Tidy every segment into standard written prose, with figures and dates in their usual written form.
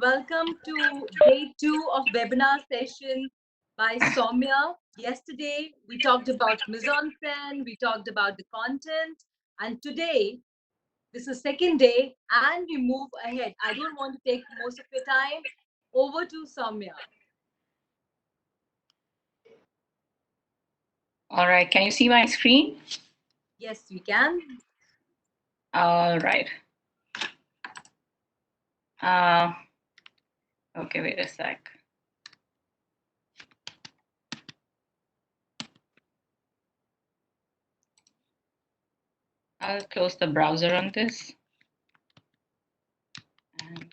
welcome to day 2 of webinar session by Soumya. Yesterday, we talked about mise-en-scène, we talked about the content, and today, this is second day, and we move ahead. I don't want to take most of your time. Over to Soumya. All right, can you see my screen? Yes, we can. All right. Okay, wait a sec. I'll close the browser on this. And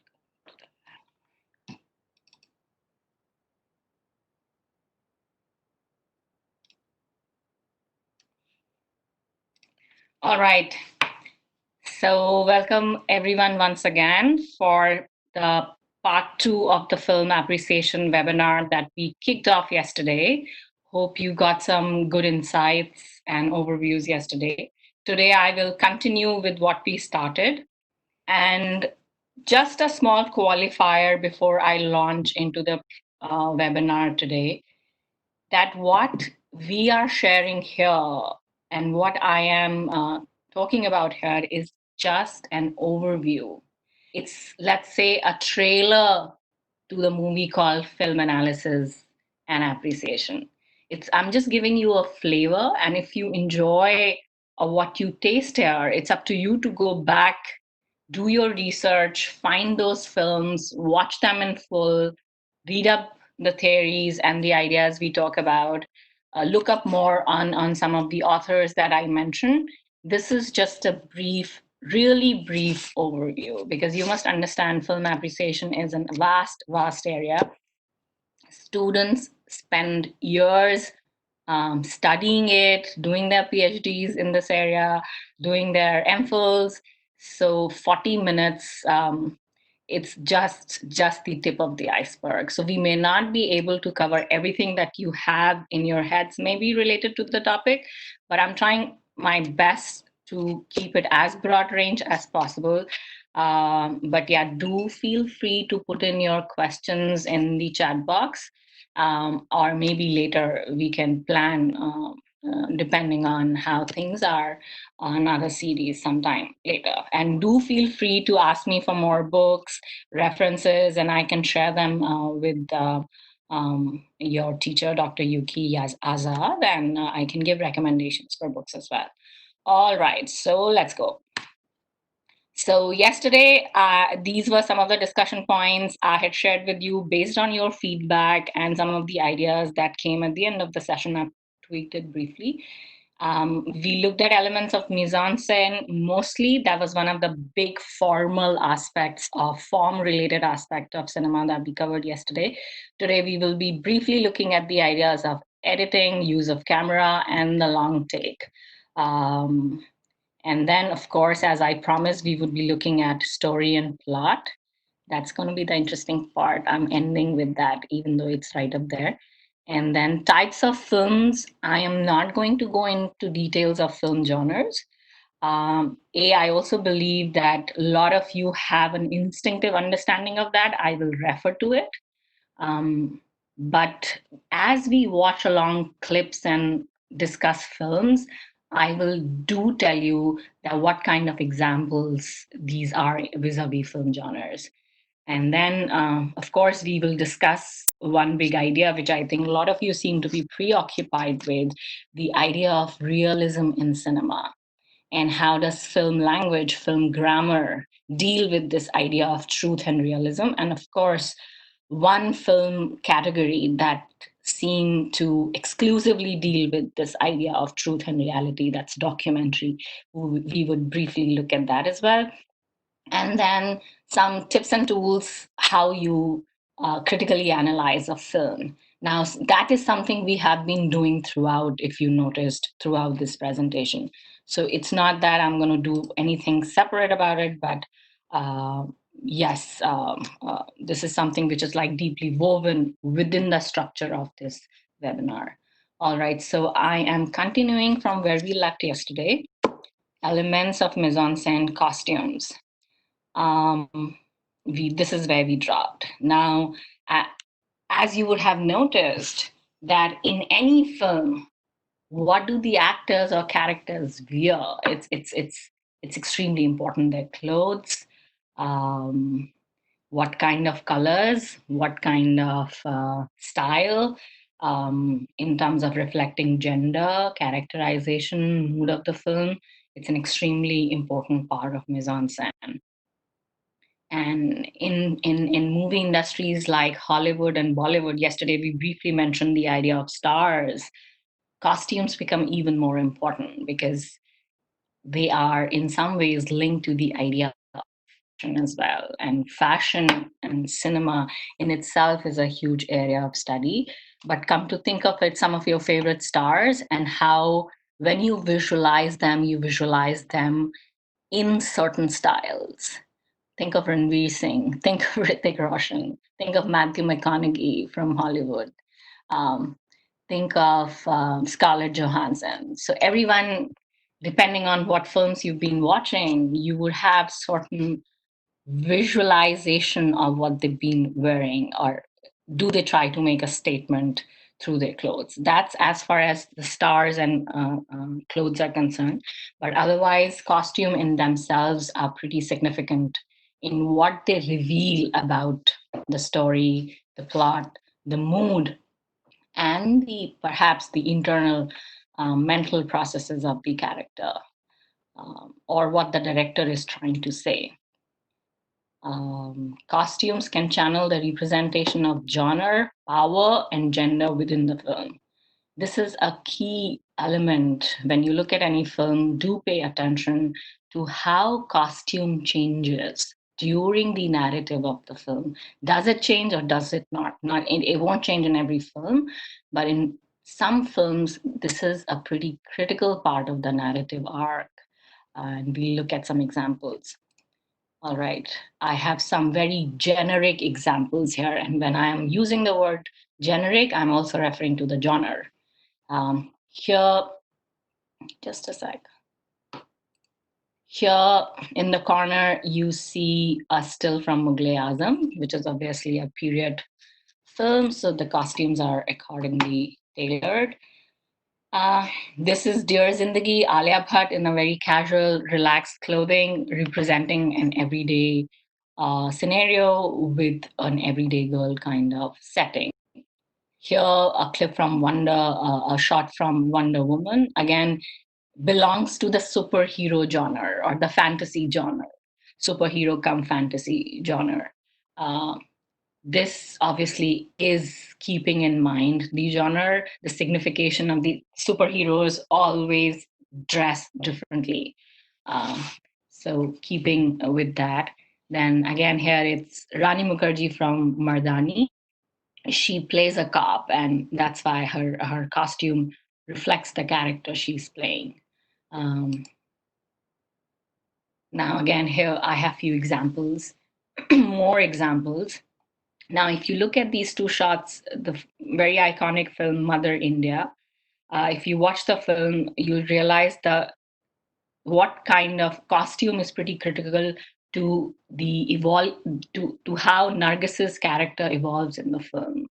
all right. So welcome everyone once again for the part 2 of the film appreciation webinar that we kicked off yesterday. Hope you got some good insights and overviews yesterday. Today I will continue with what we started. And just a small qualifier before I launch into the webinar today, that what we are sharing here and what I am talking about here is just an overview. It's, let's say, a trailer to the movie called Film Analysis and Appreciation. I'm just giving you a flavor, and if you enjoy what you taste here, it's up to you to go back, do your research, find those films, watch them in full, read up the theories and the ideas we talk about, look up more on some of the authors that I mentioned. This is just a really brief overview, because you must understand film appreciation is a vast area. Students spend years studying it, doing their PhDs in this area, doing their MPhils. So 40 minutes, it's just the tip of the iceberg. So we may not be able to cover everything that you have in your heads, maybe related to the topic, but I'm trying my best to keep it as broad range as possible. But yeah, do feel free to put in your questions in the chat box, or maybe later we can plan, depending on how things are, on another series sometime later. And do feel free to ask me for more books, references, and I can share them with your teacher, Dr. Yuki Azad, and I can give recommendations for books as well. All right, so let's go. So yesterday, these were some of the discussion points I had shared with you based on your feedback and some of the ideas that came at the end of the session. I tweaked it briefly. We looked at elements of mise-en-scène. Mostly, that was one of the big formal aspects of form-related aspect of cinema that we covered yesterday. Today, we will be briefly looking at the ideas of editing, use of camera, and the long take. And then, of course, as I promised, we would be looking at story and plot. That's going to be the interesting part. I'm ending with that, even though it's right up there. And then types of films. I am not going to go into details of film genres. I also believe that a lot of you have an instinctive understanding of that. I will refer to it. But as we watch along clips and discuss films, I will do tell you that what kind of examples these are vis-a-vis film genres. And then, of course, we will discuss one big idea, which I think a lot of you seem to be preoccupied with, the idea of realism in cinema. And how does film language, film grammar deal with this idea of truth and realism? And of course, one film category that seem to exclusively deal with this idea of truth and reality, that's documentary. We would briefly look at that as well. And then some tips and tools, how you critically analyze a film. Now, that is something we have been doing throughout, if you noticed, throughout this presentation. So it's not that I'm going to do anything separate about it, but yes, this is something which is like deeply woven within the structure of this webinar. All right, so I am continuing from where we left yesterday, elements of mise-en-scène costumes. this is where we dropped. Now, as you would have noticed, that in any film, what do the actors or characters wear? It's extremely important. Their clothes, um, what kind of colors, what kind of style, in terms of reflecting gender, characterization, mood of the film. It's an extremely important part of mise en scène. And in movie industries like Hollywood and Bollywood, yesterday we briefly mentioned the idea of stars. Costumes become even more important because they are in some ways linked to the idea of fashion as well. And fashion and cinema in itself is a huge area of study. But come to think of it, some of your favorite stars and how when you visualize them in certain styles. Think of Ranveer Singh, think of Hrithik Roshan, think of Matthew McConaughey from Hollywood, um, think of Scarlett Johansson. So everyone, depending on what films you've been watching, you would have certain visualization of what they've been wearing, or do they try to make a statement through their clothes? That's as far as the stars and clothes are concerned. But otherwise, costume in themselves are pretty significant in what they reveal about the story, the plot, the mood, and the perhaps the internal mental processes of the character, or what the director is trying to say. Costumes can channel the representation of genre, power, and gender within the film. This is a key element when you look at any film. Do pay attention to how costume changes during the narrative of the film. Does it change or does it not? Not it won't change in every film, but in some films, this is a pretty critical part of the narrative arc. And we'll look at some examples. All right. I have some very generic examples here. And when I am using the word generic, I'm also referring to the genre. Here, just a sec. Here in the corner, you see a still from Mughal Azam, which is obviously a period film. So the costumes are accordingly tailored. Uh, this is Dear Zindagi, Alia Bhatt in a very casual, relaxed clothing, representing an everyday scenario with an everyday girl kind of setting. Here, a clip from a shot from Wonder Woman, again, belongs to the superhero genre or the fantasy genre, superhero come fantasy genre. Uh, this obviously is keeping in mind the genre, the signification of the superheroes always dress differently. Um, so keeping with that, then again here it's Rani Mukherjee from Mardani. She plays a cop, and that's why her costume reflects the character she's playing. Um, Now again here I have few examples, more examples. Now, if you look at these two shots, the very iconic film Mother India, if you watch the film, you'll realize what kind of costume is pretty critical to the evolve to how Nargis's character evolves in the film.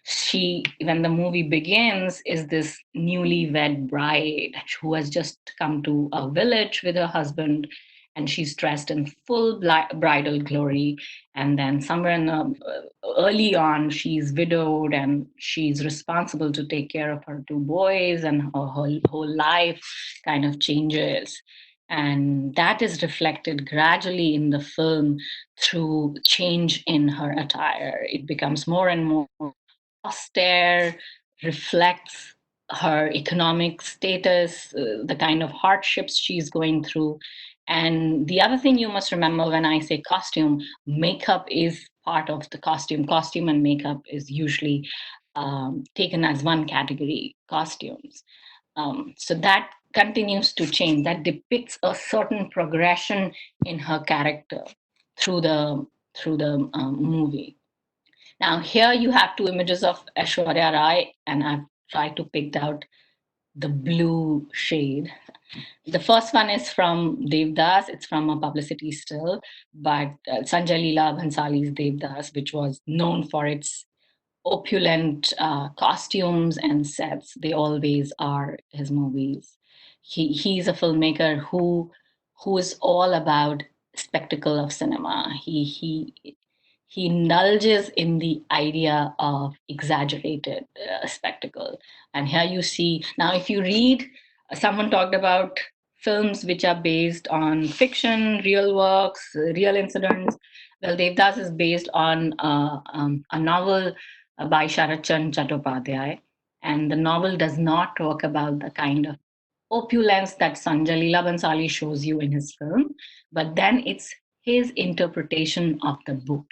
She, when the movie begins, is this newly wed bride who has just come to a village with her husband, and she's dressed in full bridal glory. And then somewhere in the, early on, she's widowed and she's responsible to take care of her two boys, and her whole life kind of changes. And that is reflected gradually in the film through change in her attire. It becomes more and more austere, reflects her economic status, the kind of hardships she's going through. And the other thing you must remember when I say costume, makeup is part of the costume. Costume and makeup is usually taken as one category, costumes. So that continues to change. That depicts a certain progression in her character through the movie. Now, here you have two images of Aishwarya Rai, and I've tried to pick out the blue shade. The first one is from Devdas. It's from a publicity still, but Sanjay Leela Bhansali's Devdas, which was known for its opulent costumes and sets. They always are his movies. He's a filmmaker who is all about spectacle of cinema. He indulges in the idea of exaggerated spectacle. And here you see, now if you read, someone talked about films which are based on fiction, real works, real incidents. Well, Devdas is based on a novel by Sharat Chand Chattopadhyay. And the novel does not talk about the kind of opulence that Sanjay Leela Bhansali shows you in his film, but then it's his interpretation of the book.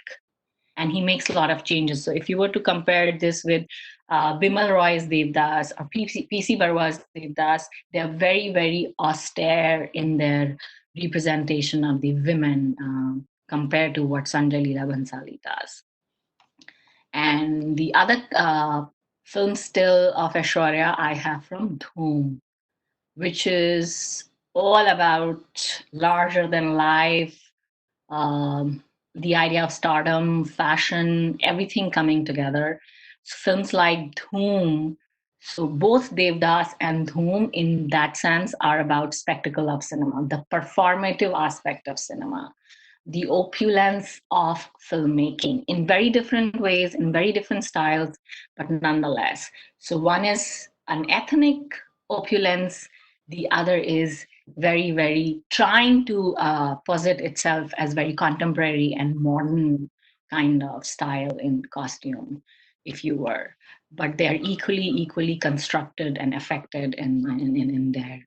And he makes a lot of changes. So if you were to compare this with Bimal Roy's Devdas or PC Barwa's Devdas, they're very, very austere in their representation of the women compared to what Sanjay Leela Bhansali does. And the other film still of Aishwarya I have from Dhoom, which is all about larger than life, the idea of stardom, fashion, everything coming together. Films like Dhoom, so both Devdas and Dhoom, in that sense, are about spectacle of cinema, the performative aspect of cinema, the opulence of filmmaking in very different ways, in very different styles, but nonetheless. So one is an ethnic opulence, the other is very, very trying to posit itself as very contemporary and modern kind of style in costume, if you were. But they are equally constructed and affected in their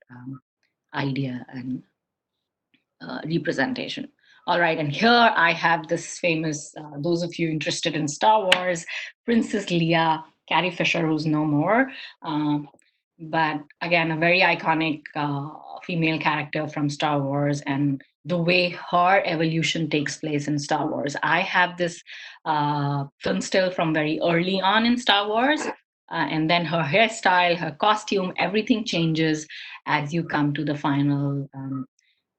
idea and representation. All right, and here I have this famous, those of you interested in Star Wars, Princess Leia, Carrie Fisher, who's no more. But again, a very iconic female character from Star Wars, and the way her evolution takes place in Star Wars. I have this film still from very early on in Star Wars. And then her hairstyle, her costume, everything changes as you come to the final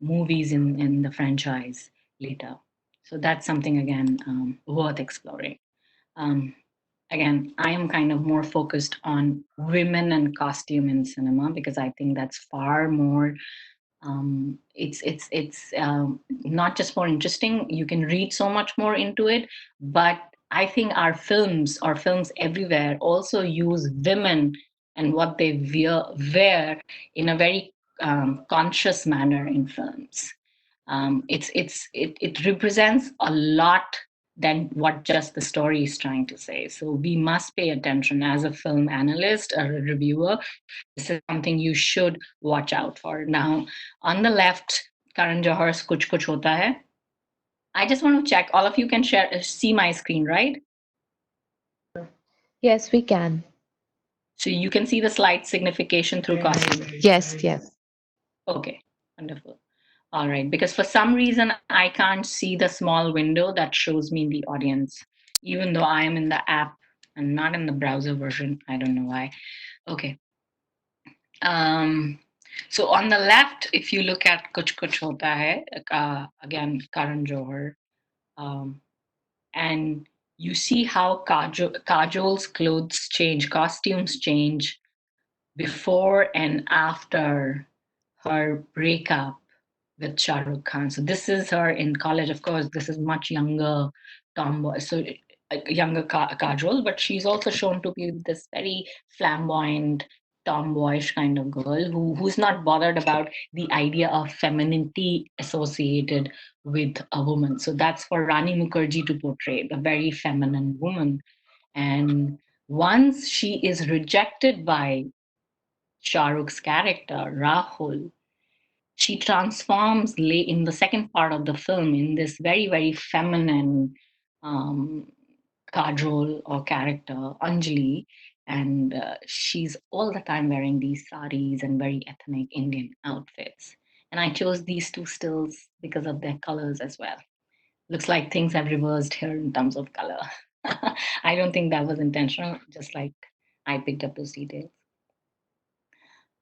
movies in the franchise later. So that's something, again, worth exploring. Um, Again, I am kind of more focused on women and costume in cinema because I think that's far more. It's not just more interesting. You can read so much more into it, but I think our films or films everywhere also use women and what they wear in a very conscious manner in films. It represents a lot than what just the story is trying to say. So we must pay attention as a film analyst or a reviewer. This is something you should watch out for. Now, on the left, Karan Johar's Kuch Kuch Hota Hai. I just want to check. All of you can see my screen, right? Yes, we can. So you can see the slight signification through costume. Yes, yes. Okay, wonderful. All right, because for some reason I can't see the small window that shows me the audience, even though I am in the app and not in the browser version. I don't know why. Okay. Um, so on the left, if you look at Kuch Kuch Hota Hai, again, Karan Johar, um, and you see how Kajol's clothes change, costumes change before and after her breakup with Shah Rukh Khan. So this is her in college. Of course, this is much younger tomboy, so younger Kajol, but she's also shown to be this very flamboyant, tomboyish kind of girl who's not bothered about the idea of femininity associated with a woman. So that's for Rani Mukherjee to portray the very feminine woman. And once she is rejected by Shah Rukh's character, Rahul, she transforms in the second part of the film in this very, very feminine um, Kajol or character, Anjali. And she's all the time wearing these saris and very ethnic Indian outfits. And I chose these two stills because of their colors as well. Looks like things have reversed here in terms of color. I don't think that was intentional, just like I picked up those details.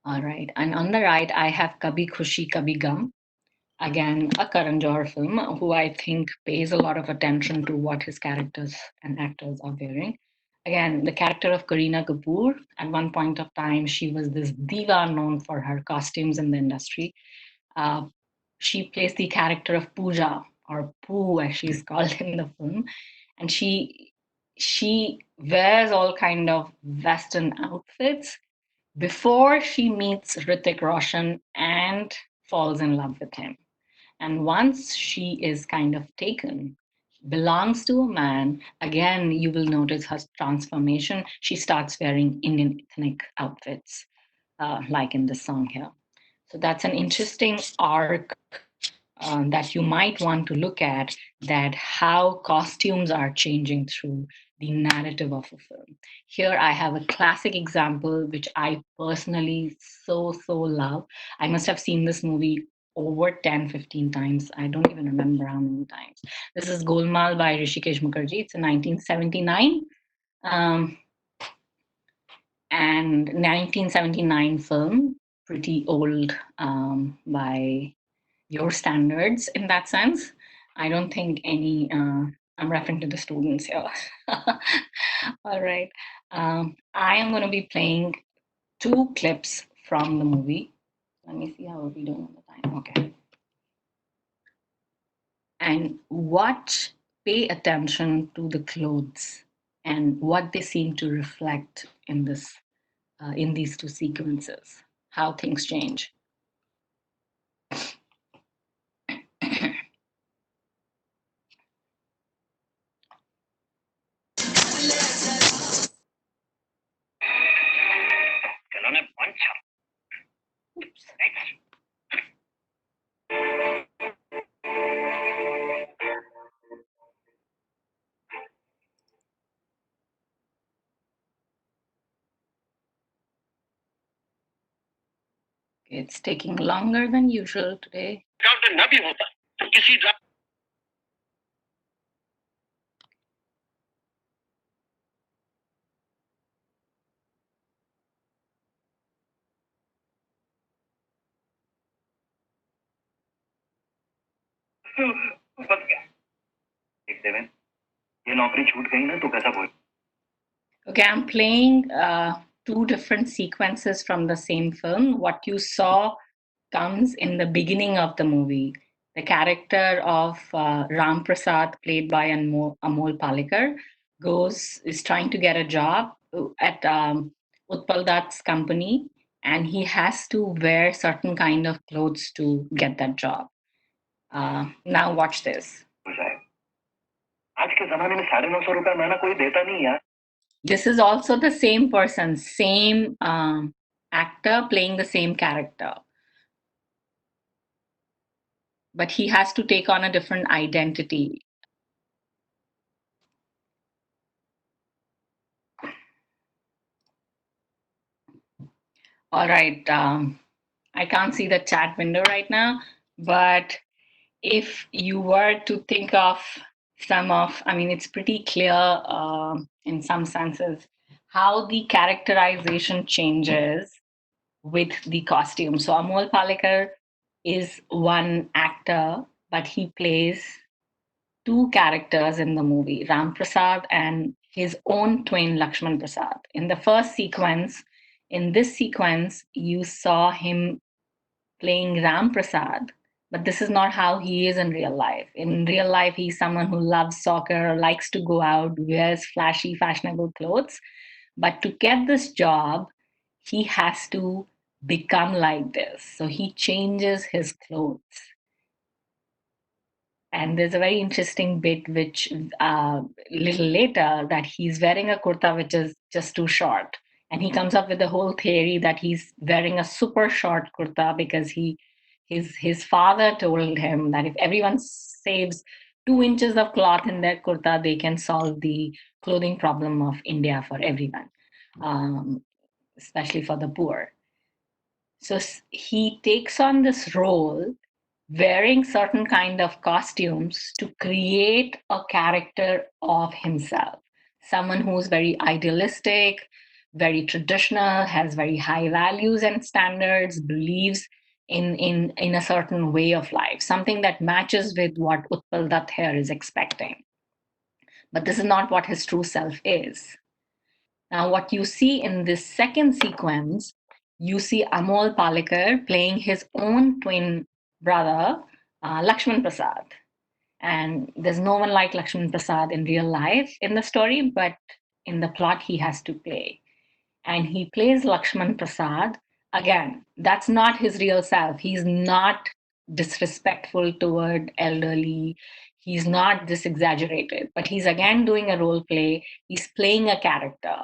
All right. And on the right, I have Kabhi Khushi Kabhi Gum. Again, a Karan Johar film, who I think pays a lot of attention to what his characters and actors are wearing. Again, the character of Kareena Kapoor, at one point of time, she was this diva known for her costumes in the industry. Uh, she plays the character of Pooja, or Pooh, as she's called in the film, and she wears all kind of Western outfits before she meets Hrithik Roshan and falls in love with him. And once she is kind of taken, belongs to a man, again, you will notice her transformation. She starts wearing Indian ethnic outfits, like in the song here. So that's an interesting arc that you might want to look at, that how costumes are changing through the narrative of a film. Here I have a classic example which I personally so love. I must have seen this movie over 10, 15 times. I don't even remember how many times. This is Golmaal by Rishikesh Mukherjee. It's a 1979 um, and 1979 film, pretty old by your standards in that sense. I don't think any, I'm referring to the students here. All right. I am going to be playing two clips from the movie. Let me see how are we doing on the time. Okay. And watch, pay attention to the clothes and what they seem to reflect in this, in these two sequences, how things change. It's taking longer than usual today. Okay, I'm playing two different sequences from the same film. What you saw comes in the beginning of the movie. The character of Ram Prasad, played by Amol Palekar, is trying to get a job at Utpal Dutt's company, and he has to wear certain kind of clothes to get that job. Now watch this. This is also the same person, same actor playing the same character, but he has to take on a different identity. All right, I can't see the chat window right now, but if you were to think of some of, I mean, it's pretty clear in some senses how the characterization changes with the costume. So Amol Palekar is one actor, but he plays two characters in the movie, Ram Prasad and his own twin Lakshman Prasad. In the first sequence, in this sequence, you saw him playing Ram Prasad, but this is not how he is in real life. In real life, he's someone who loves soccer, likes to go out, wears flashy, fashionable clothes. But to get this job, he has to become like this. So he changes his clothes. And there's a very interesting bit which little later, that he's wearing a kurta which is just too short. And he comes up with the whole theory that he's wearing a super short kurta because his father told him that if everyone saves 2 inches of cloth in their kurta, they can solve the clothing problem of India for everyone, especially for the poor. So he takes on this role wearing certain kind of costumes to create a character of himself, someone who's very idealistic, very traditional, has very high values and standards, believes in a certain way of life, something that matches with what Utpal Dutt here is expecting. But this is not what his true self is. Now, what you see in this second sequence, you see Amol Palekar playing his own twin brother, Lakshman Prasad. And there's no one like Lakshman Prasad in real life in the story, but in the plot, he has to play. And he plays Lakshman Prasad. Again, that's not his real self. He's not disrespectful toward elderly. He's not this exaggerated, but he's again doing a role play. He's playing a character.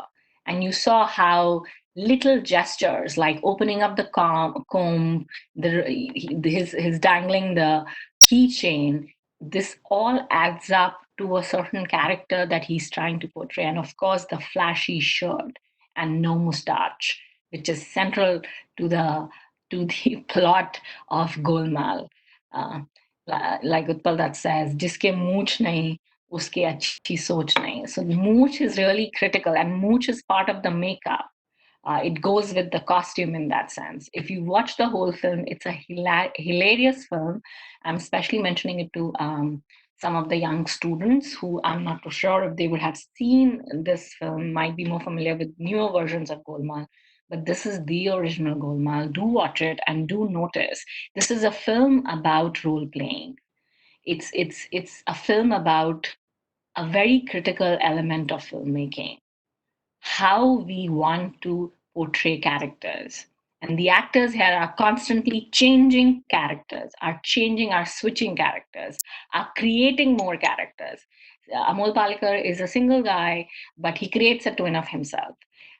And you saw how little gestures like opening up the comb, his dangling the keychain, this all adds up to a certain character that he's trying to portray. And of course, the flashy shirt and no mustache, which is central to the plot of Golmaal. Uh, like Utpal Dutt says, "Jiske mooch nahi, uske achhi soch nahi." So mooch is really critical, and mooch is part of the makeup. It goes with the costume in that sense. If you watch the whole film, it's a hilarious film. I'm especially mentioning it to some of the young students who I'm not too sure if they would have seen this film, might be more familiar with newer versions of Golmaal. But this is the original Golmaal. Do watch it and do notice. This is a film about role playing. It's a film about a very critical element of filmmaking, how we want to portray characters. And the actors here are constantly changing characters, are switching characters, are creating more characters. Amol Palekar is a single guy, but he creates a twin of himself.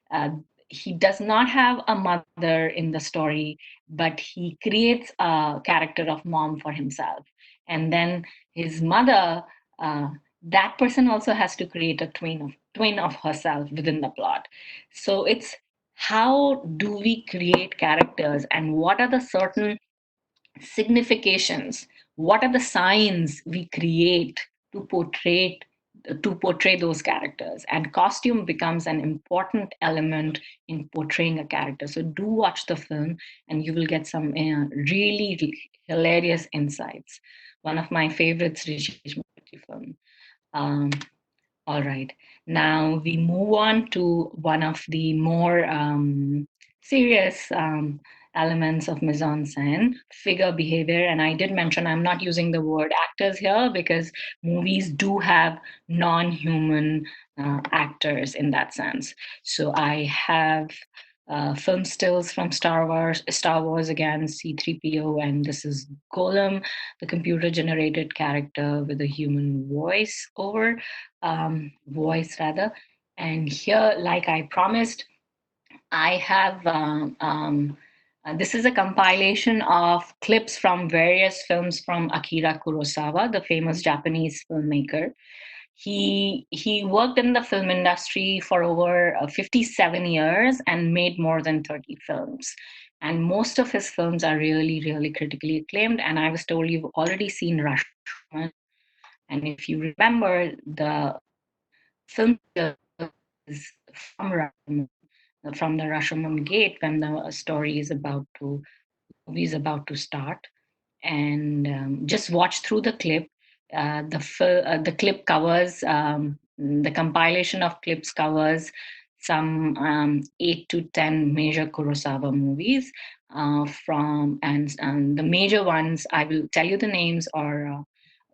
Uh, he does not have a mother in the story, but he creates a character of mom for himself. And then his mother, that person also has to create a twin of herself within the plot. So it's how do we create characters and what are the certain significations, what are the signs we create to portray those characters, and costume becomes an important element in portraying a character. So do watch the film and you will get some really hilarious insights. One of my favorites, Rishi film. um, all right. Now we move on to one of the more serious elements of mise en scène, figure behavior. And I did mention I'm not using the word actors here because movies do have non human actors in that sense. So I have film stills from Star Wars again, C3PO, and this is Golem, the computer generated character with a human voice rather. And here, like I promised, I have this is a compilation of clips from various films from Akira Kurosawa, the famous Japanese filmmaker. He worked in the film industry for over 57 years and made more than 30 films. And most of his films are really, really critically acclaimed. And I was told you've already seen Rashomon. And if you remember, the film is from Rashomon, from the Rashomon gate when the movie is about to start. And just watch through the clip. The clip covers the compilation of clips covers some 8 to 10 major Kurosawa movies and the major ones. I will tell you the names, or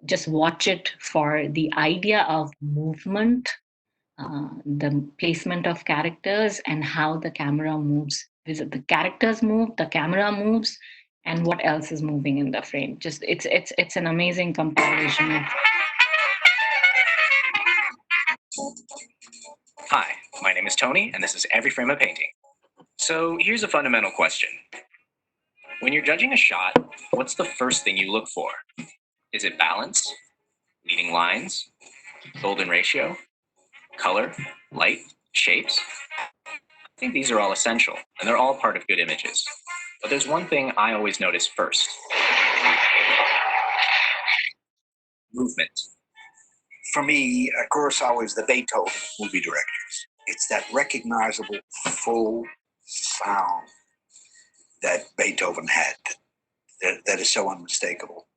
just watch it for the idea of movement, the placement of characters, and how the camera moves. The characters move, the camera moves, and what else is moving in the frame. Just it's an amazing compilation of. Hi, my name is Tony, and this is Every Frame a Painting. So here's a fundamental question. When you're judging a shot, what's the first thing you look for? Is it balance, leading lines, golden ratio, color, light, shapes? I think these are all essential, and they're all part of good images. But there's one thing I always notice first. Movement. For me, Kurosawa is the Beethoven of movie directors. It's that recognizable full sound that Beethoven had that is so unmistakable.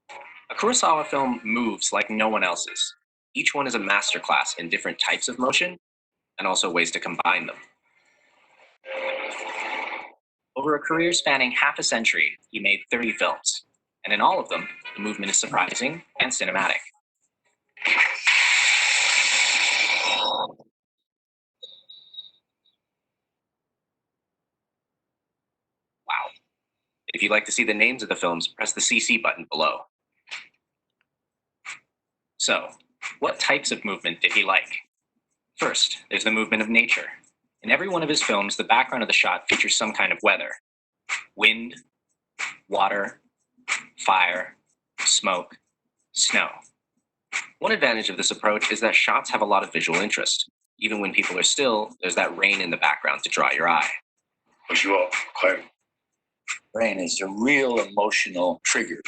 A Kurosawa film moves like no one else's. Each one is a masterclass in different types of motion and also ways to combine them. Over a career spanning half a century, he made 30 films, and in all of them, the movement is surprising and cinematic. Wow. If you'd like to see the names of the films, press the CC button below. So, what types of movement did he like? First, there's the movement of nature. In every one of his films, the background of the shot features some kind of weather. Wind, water, fire, smoke, snow. One advantage of this approach is that shots have a lot of visual interest. Even when people are still, there's that rain in the background to draw your eye. Rain is a real emotional trigger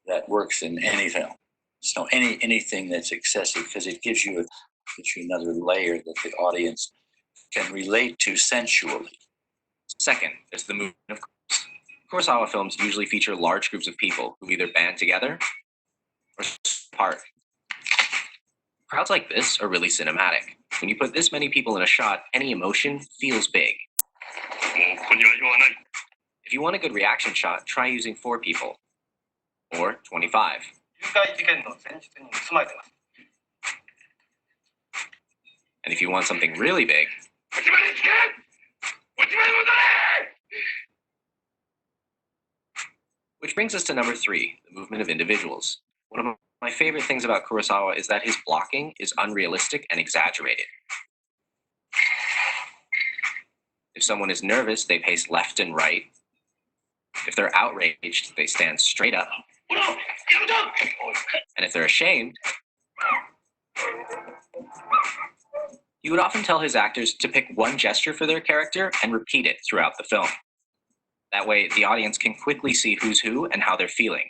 that works in any film. So anything that's excessive, because it gives you another layer that the audience can relate to sensually. Second, there's the movement of groups. Kurosawa films usually feature large groups of people who either band together or apart. Crowds like this are really cinematic. When you put this many people in a shot, any emotion feels big. If you want a good reaction shot, try using 4 people or 25. And if you want something really big, which brings us to number 3, the movement of individuals. One of my favorite things about Kurosawa is that his blocking is unrealistic and exaggerated. If someone is nervous, they pace left and right. If they're outraged, they stand straight up. And if they're ashamed, he would often tell his actors to pick one gesture for their character and repeat it throughout the film. That way, the audience can quickly see who's who and how they're feeling.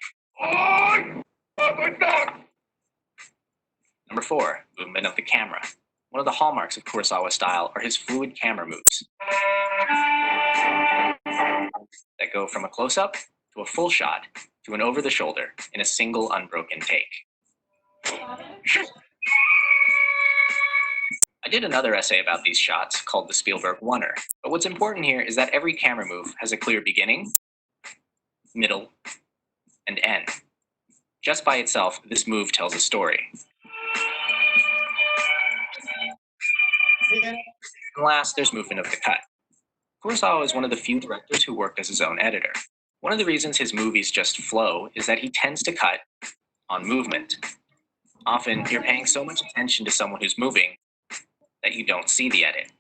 Number 4, movement of the camera. One of the hallmarks of Kurosawa style are his fluid camera moves that go from a close-up to a full shot to an over-the-shoulder in a single unbroken take. I did another essay about these shots called the Spielberg Oneer, but what's important here is that every camera move has a clear beginning, middle, and end. Just by itself, this move tells a story. And last, there's movement of the cut. Kurosawa is one of the few directors who worked as his own editor. One of the reasons his movies just flow is that he tends to cut on movement. Often, you're paying so much attention to someone who's moving that you don't see the edit.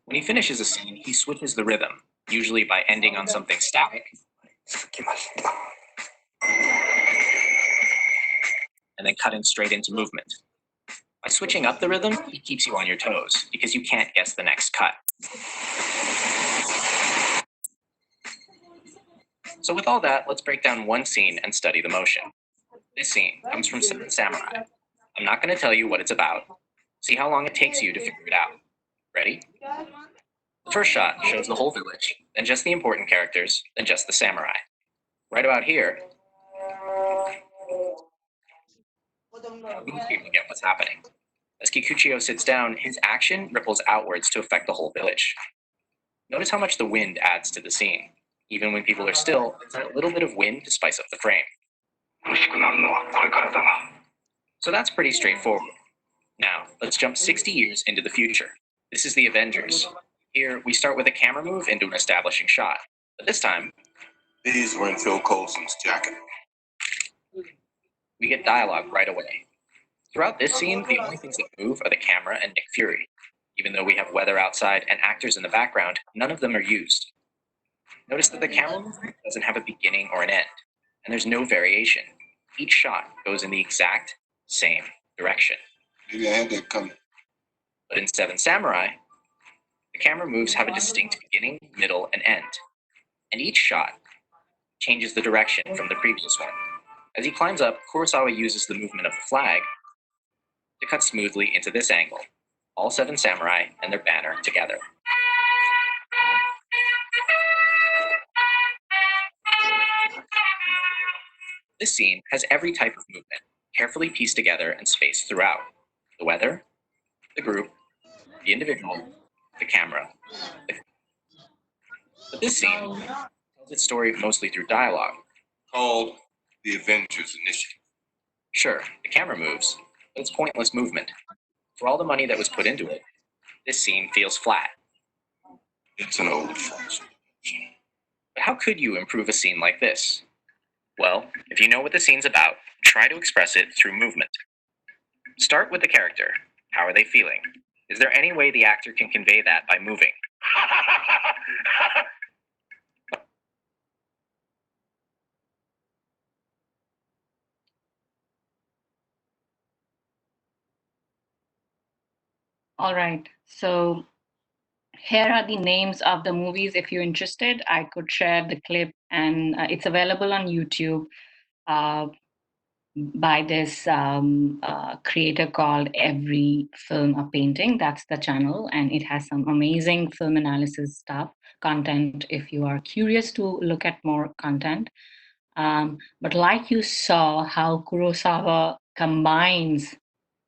When he finishes a scene, he switches the rhythm, usually by ending on something static, and then cutting straight into movement. By switching up the rhythm, he keeps you on your toes, because you can't guess the next cut. So with all that, let's break down one scene and study the motion. This scene comes from Seven Samurai. I'm not going to tell you what it's about. See how long it takes you to figure it out. Ready? The first shot shows the whole village, then just the important characters, then just the samurai. Right about here, most people get what's happening. As Kikuchiyo sits down, his action ripples outwards to affect the whole village. Notice how much the wind adds to the scene. Even when people are still, there's a little bit of wind to spice up the frame. So that's pretty straightforward. Now, let's jump 60 years into the future. This is the Avengers. Here, we start with a camera move into an establishing shot. But this time, these were in Phil Coulson's jacket. We get dialogue right away. Throughout this scene, the only things that move are the camera and Nick Fury. Even though we have weather outside and actors in the background, none of them are used. Notice that the camera movement doesn't have a beginning or an end, and there's no variation. Each shot goes in the exact same direction. Maybe I had that coming. But in Seven Samurai, the camera moves have a distinct beginning, middle, and end. And each shot changes the direction from the previous one. As he climbs up, Kurosawa uses the movement of the flag to cut smoothly into this angle. all 7 samurai and their banner together. This scene has every type of movement, carefully pieced together and spaced throughout. The weather, the group, the individual, the camera. But this scene tells its story mostly through dialogue. Called the Avengers Initiative. Sure, the camera moves, but it's pointless movement. For all the money that was put into it, this scene feels flat. It's an old-fashioned. But how could you improve a scene like this? Well, if you know what the scene's about, try to express it through movement. Start with the character. How are they feeling? Is there any way the actor can convey that by moving? All right. So here are the names of the movies. If you're interested, I could share the clip, and it's available on YouTube by this creator called Every Film a Painting. That's the channel, and it has some amazing film analysis stuff, content, if you are curious to look at more content. But like you saw how Kurosawa combines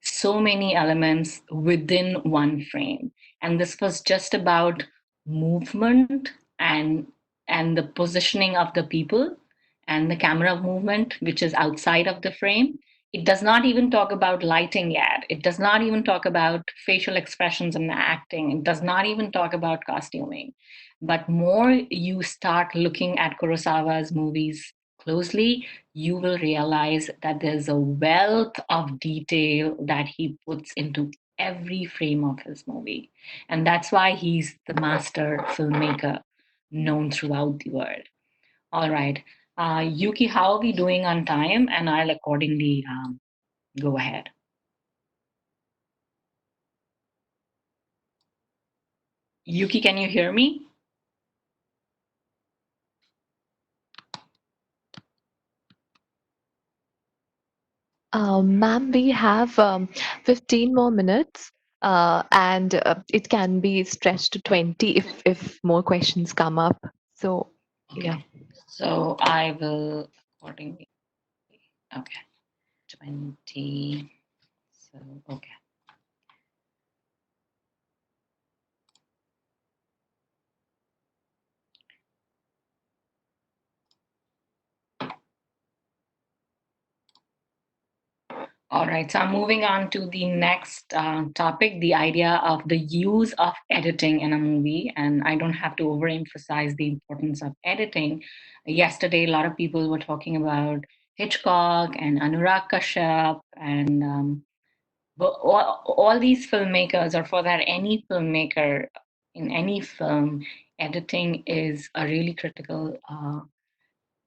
so many elements within one frame, and this was just about movement and the positioning of the people and the camera movement, which is outside of the frame. It does not even talk about lighting yet. It does not even talk about facial expressions and acting. It does not even talk about costuming. But more you start looking at Kurosawa's movies closely, you will realize that there's a wealth of detail that he puts into every frame of his movie. And that's why he's the master filmmaker known throughout the world. All right. Yuki, how are we doing on time? And I'll accordingly go ahead. Yuki, can you hear me? Ma'am, we have 15 more minutes, and it can be stretched to 20 if more questions come up. So, Okay. yeah. So I will accordingly. Okay. 20. So, okay. All right, so I'm moving on to the next topic, the idea of the use of editing in a movie. And I don't have to overemphasize the importance of editing. Yesterday, a lot of people were talking about Hitchcock and Anurag Kashyap and all these filmmakers, or for that, any filmmaker in any film, editing is a really critical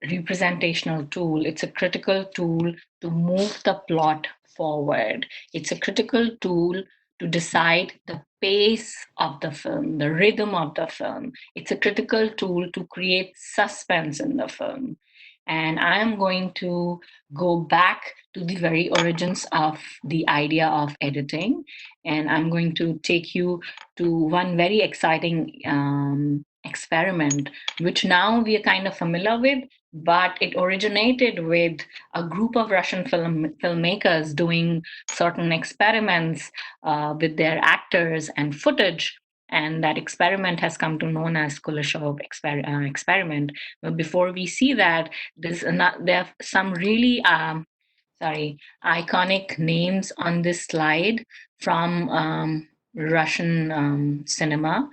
representational tool. It's a critical tool to move the plot forward. It's a critical tool to decide the pace of the film, the rhythm of the film. It's a critical tool to create suspense in the film. And I am going to go back to the very origins of the idea of editing. And I'm going to take you to one very exciting experiment, which now we are kind of familiar with, but it originated with a group of Russian filmmakers doing certain experiments with their actors and footage. And that experiment has come to known as Kuleshov experiment. But before we see that, there are some really iconic names on this slide from Russian cinema.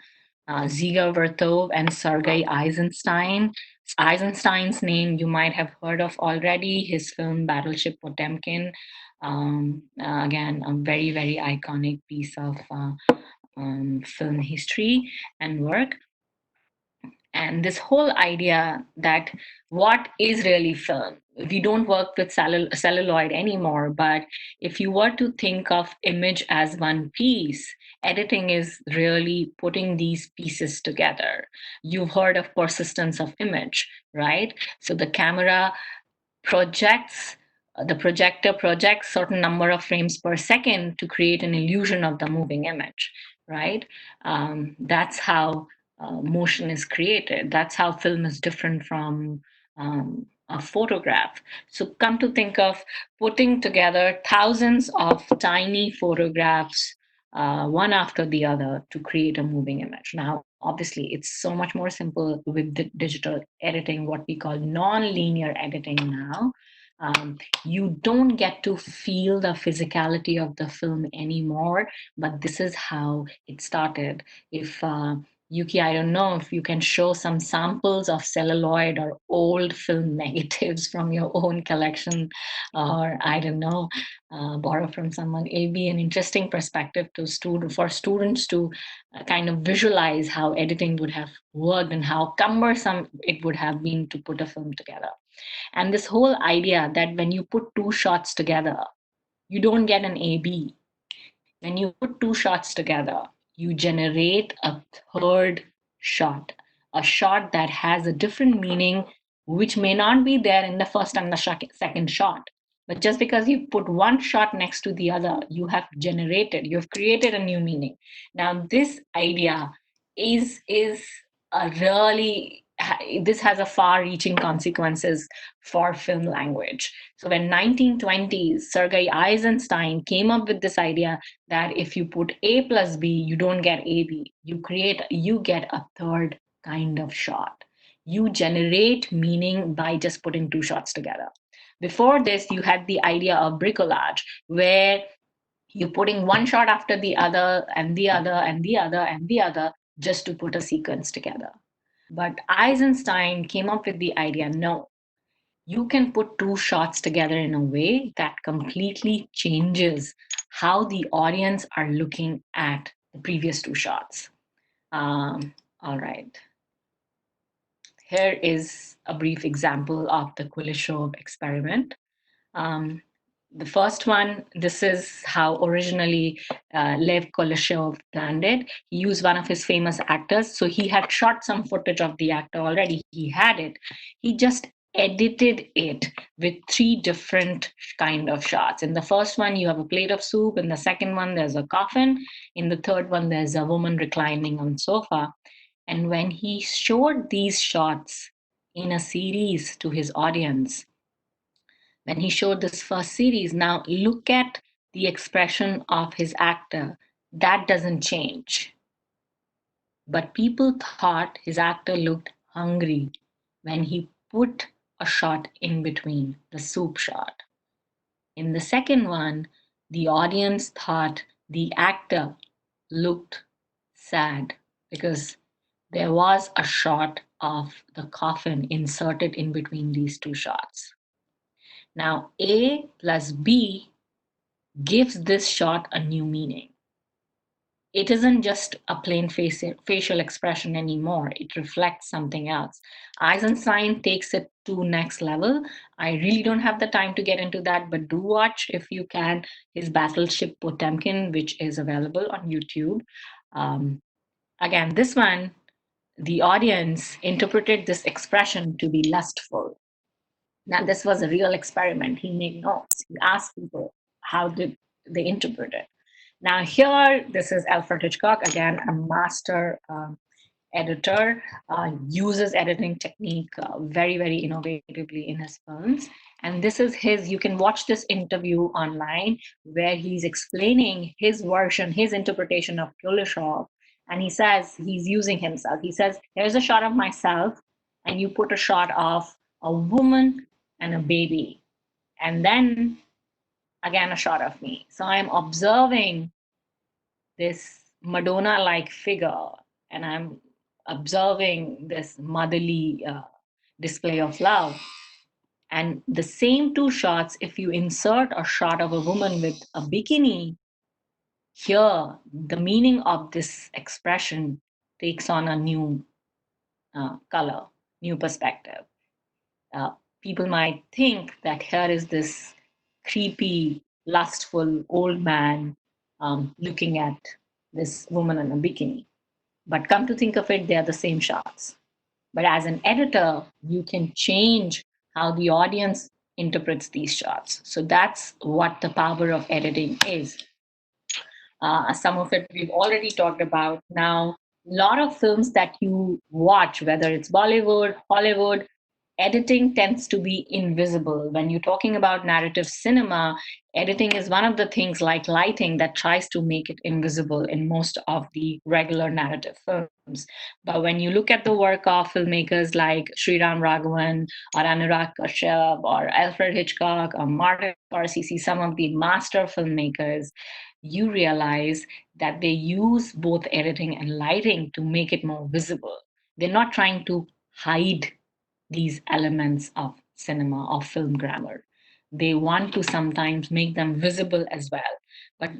Dziga, Vertov, and Sergei Eisenstein. Eisenstein's name you might have heard of already, his film Battleship Potemkin. Again, a very, very iconic piece of film history and work. And this whole idea that what is really film? We don't work with celluloid anymore, but if you were to think of image as one piece, editing is really putting these pieces together. You've heard of persistence of image, right? So the camera projects the projector projects certain number of frames per second to create an illusion of the moving image, right? That's how motion is created. That's how film is different from a photograph. So come to think of putting together thousands of tiny photographs, one after the other, to create a moving image. Now, obviously, it's so much more simple with the digital editing, what we call non-linear editing now. You don't get to feel the physicality of the film anymore, but this is how it started. If Yuki, I don't know if you can show some samples of celluloid or old film negatives from your own collection, or I don't know, borrow from someone. It'll be an interesting perspective for students to kind of visualize how editing would have worked and how cumbersome it would have been to put a film together. And this whole idea that when you put two shots together, you don't get an AB. When you put two shots together, you generate a third shot, a shot that has a different meaning, which may not be there in the first and the second shot. But just because you put one shot next to the other, you've created a new meaning. Now, this idea is a really, this has a far-reaching consequences for film language. So when 1920s, Sergei Eisenstein came up with this idea that if you put A plus B, you don't get AB. You get a third kind of shot. You generate meaning by just putting two shots together. Before this, you had the idea of bricolage, where you're putting one shot after the other and the other and the other and the other just to put a sequence together. But Eisenstein came up with the idea, no, you can put two shots together in a way that completely changes how the audience are looking at the previous two shots. All right. Here is a brief example of the Kuleshov experiment. The first one, this is how originally Lev Kuleshov planned it. He used one of his famous actors. So he had shot some footage of the actor already. He had it. He just edited it with three different kind of shots. In the first one, you have a plate of soup. In the second one, there's a coffin. In the third one, there's a woman reclining on sofa. And when he showed these shots in a series to his audience, when he showed this first series, now look at the expression of his actor. That doesn't change. But people thought his actor looked hungry when he put a shot in between, the soup shot. In the second one, the audience thought the actor looked sad because there was a shot of the coffin inserted in between these two shots. Now, A plus B gives this shot a new meaning. It isn't just a plain facial expression anymore. It reflects something else. Eisenstein takes it to next level. I really don't have the time to get into that, but do watch, if you can, his Battleship Potemkin, which is available on YouTube. Again, this one, the audience interpreted this expression to be lustful. Now, this was a real experiment. He made notes. He asked people how did they interpret it. Now here, this is Alfred Hitchcock, again, a master editor, uses editing technique very, very innovatively in his films. And this is you can watch this interview online where he's explaining his version, his interpretation of Kuleshov. And he says he's using himself. He says, here's a shot of myself, and you put a shot of a woman and a baby. And then again, a shot of me. So I'm observing this Madonna-like figure, and I'm observing this motherly display of love. And the same two shots, if you insert a shot of a woman with a bikini, here the meaning of this expression takes on a new color, new perspective. People might think that here is this creepy, lustful old man looking at this woman in a bikini. But come to think of it, they are the same shots. But as an editor, you can change how the audience interprets these shots. So that's what the power of editing is. Some of it we've already talked about. Now, a lot of films that you watch, whether it's Bollywood, Hollywood, editing tends to be invisible. When you're talking about narrative cinema, editing is one of the things, like lighting, that tries to make it invisible in most of the regular narrative films. But when you look at the work of filmmakers like Sriram Raghavan or Anurag Kashyap or Alfred Hitchcock or Martin Scorsese, some of the master filmmakers, you realize that they use both editing and lighting to make it more visible. They're not trying to hide these elements of cinema, of film grammar. They want to sometimes make them visible as well. But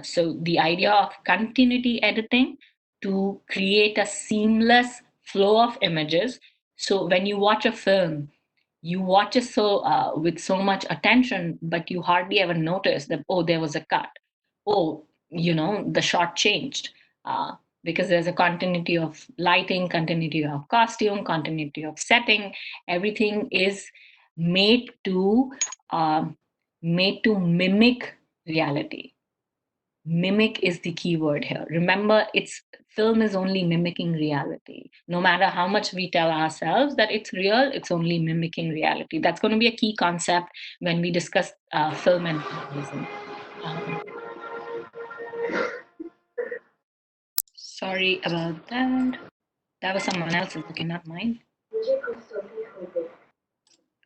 so the idea of continuity editing to create a seamless flow of images. So when you watch a film, you watch it with so much attention, but you hardly ever notice that, oh, there was a cut. Oh, the shot changed. Because there's a continuity of lighting, continuity of costume, continuity of setting. Everything is made to mimic reality. Mimic is the key word here. Remember, film is only mimicking reality. No matter how much we tell ourselves that it's real, it's only mimicking reality. That's going to be a key concept when we discuss film and journalism. Sorry about that. That was someone else's, okay, not mine.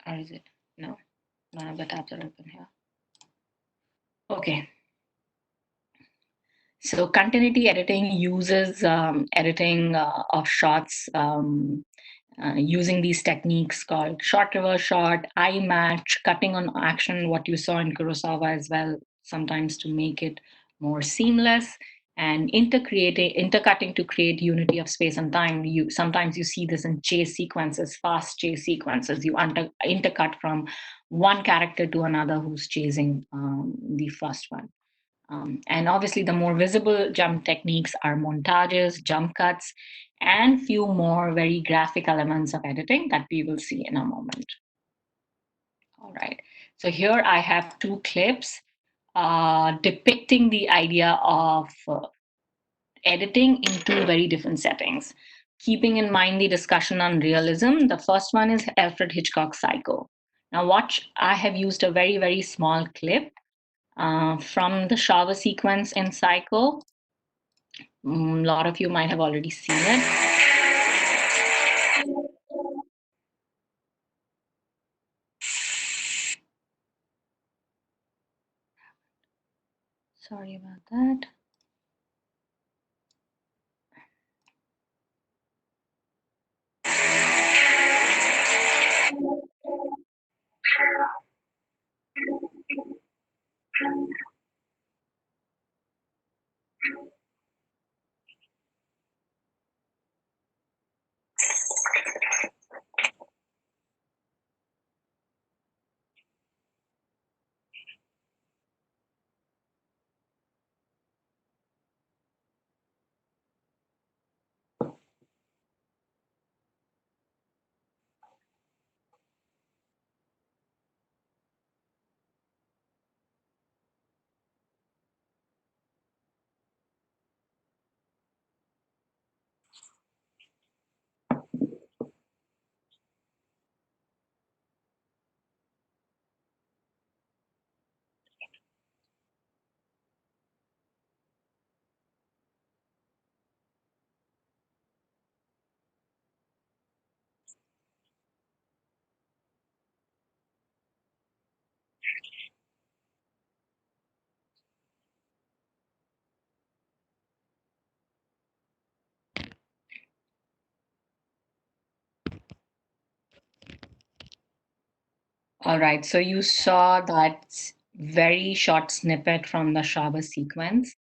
Or is it? No, none of the tabs are open here. Okay. So continuity editing uses editing of shots using these techniques called shot reverse shot, eye match, cutting on action, what you saw in Kurosawa as well, sometimes to make it more seamless, and intercutting to create unity of space and time. Sometimes you see this in chase sequences, fast chase sequences. You intercut from one character to another who's chasing the first one. And obviously, the more visible jump techniques are montages, jump cuts, and few more very graphic elements of editing that we will see in a moment. All right. So here I have two clips depicting the idea of editing in two very different settings. Keeping in mind the discussion on realism, the first one is Alfred Hitchcock's Psycho. Now watch, I have used a very, very small clip from the shower sequence in Psycho. A lot of you might have already seen it. Sorry about that. All right, so you saw that very short snippet from the shower sequence.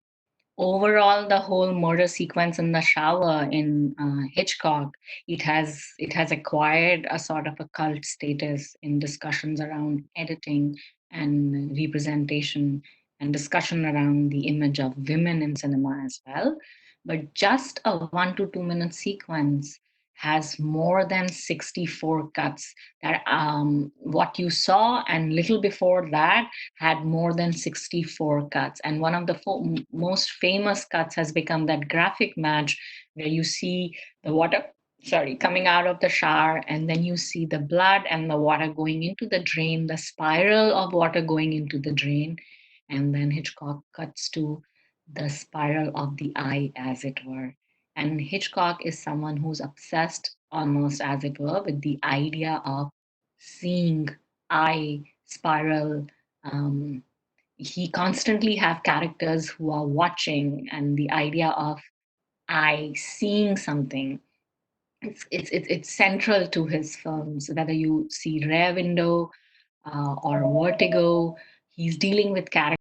Overall, the whole murder sequence in the shower in Hitchcock, it has acquired a sort of a cult status in discussions around editing and representation, and discussion around the image of women in cinema as well. But just a 1 to 2 minute sequence has more than 64 cuts. That what you saw and little before that had more than 64 cuts. And one of the most famous cuts has become that graphic match where you see the water, coming out of the shower, and then you see the blood and the water going into the drain, the spiral of water going into the drain. And then Hitchcock cuts to the spiral of the eye, as it were. And Hitchcock is someone who's obsessed, almost as it were, with the idea of seeing eye spiral. He constantly have characters who are watching, and the idea of eye seeing something. It's central to his films. Whether you see Rear Window or Vertigo, he's dealing with characters